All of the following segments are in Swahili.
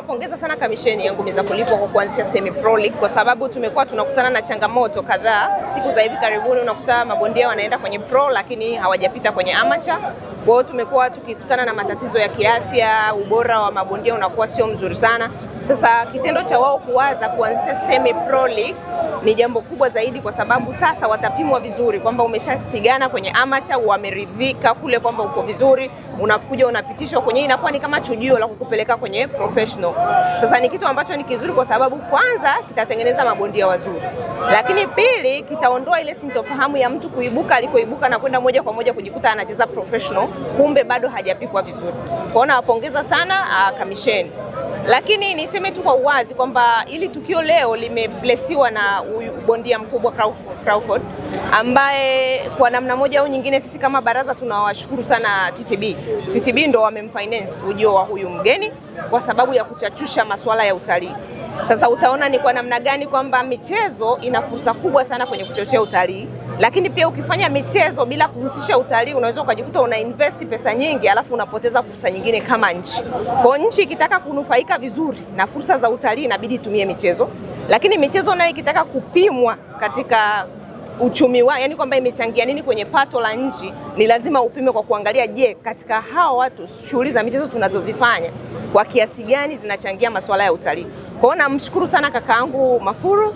Nawapongeza sana kamisheni ya ngumi za kulipwa kwa kuanzisha Semi Pro League, kwa sababu tumekuwa tunakutana na changamoto kadhaa. Siku za hivi karibuni unakuta mabondia wanaenda kwenye pro lakini hawajapita kwenye amateur. Kwa hiyo tumekuwa tukikutana na matatizo ya kiafya, ubora wa mabondia unakuwa sio mzuri sana. Sasa kitendo cha wao kuwaza kuanzisha Semi Pro League ni jambo kubwa zaidi, kwa sababu sasa watapimwa vizuri kwamba umeshapigana kwenye amateur, wameridhika kule kwamba uko vizuri, unakuja unapitishwa kwenye, inakuwa ni kama chujio la kukupeleka kwenye professional. Sasa ni kitu ambacho ni kizuri, kwa sababu kwanza kitatengeneza mabondia wazuri, lakini pili kitaondoa ile sintofahamu ya mtu kuibuka alikoibuka na kwenda moja kwa moja kujikuta anacheza professional, kumbe bado hajapikwa vizuri. Kwa nawapongeza sana kamisheni. Lakini niseme tu kwa uwazi kwamba ili tukio leo limeblesiwa na bondia mkubwa Crawford, ambaye kwa namna moja au nyingine sisi kama baraza tunawashukuru sana TTB. TTB ndo wamemfinance ujio wa huyu mgeni kwa sababu ya kuchachusha masuala ya utalii. Sasa utaona ni kwa namna gani kwamba michezo ina fursa kubwa sana kwenye kuchochea utalii, lakini pia ukifanya michezo bila kuhusisha utalii unaweza ukajikuta una invest pesa nyingi alafu unapoteza fursa nyingine kama nchi. Kwa nchi ikitaka kunufaika vizuri na fursa za utalii inabidi itumie michezo, lakini michezo nayo ikitaka kupimwa katika uchumi wa, yani kwamba imechangia nini kwenye pato la nchi, ni lazima upime kwa kuangalia, je, katika hao watu shughuli za michezo tunazozifanya kwa kiasi gani zinachangia masuala ya utalii. Kwa hiyo namshukuru sana kakaangu Mafuru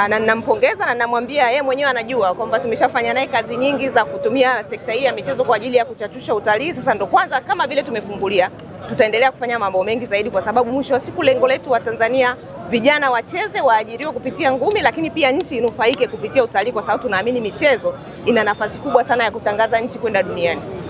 na ninampongeza na namwambia yeye mwenyewe anajua kwamba tumeshafanya naye kazi nyingi za kutumia sekta hii ya michezo kwa ajili ya kuchachusha utalii. Sasa ndo kwanza kama vile tumefungulia, tutaendelea kufanya mambo mengi zaidi, kwa sababu mwisho wa siku lengo letu wa Tanzania vijana wacheze, waajiriwe kupitia ngumi, lakini pia nchi inufaike kupitia utalii, kwa sababu tunaamini michezo ina nafasi kubwa sana ya kutangaza nchi kwenda duniani.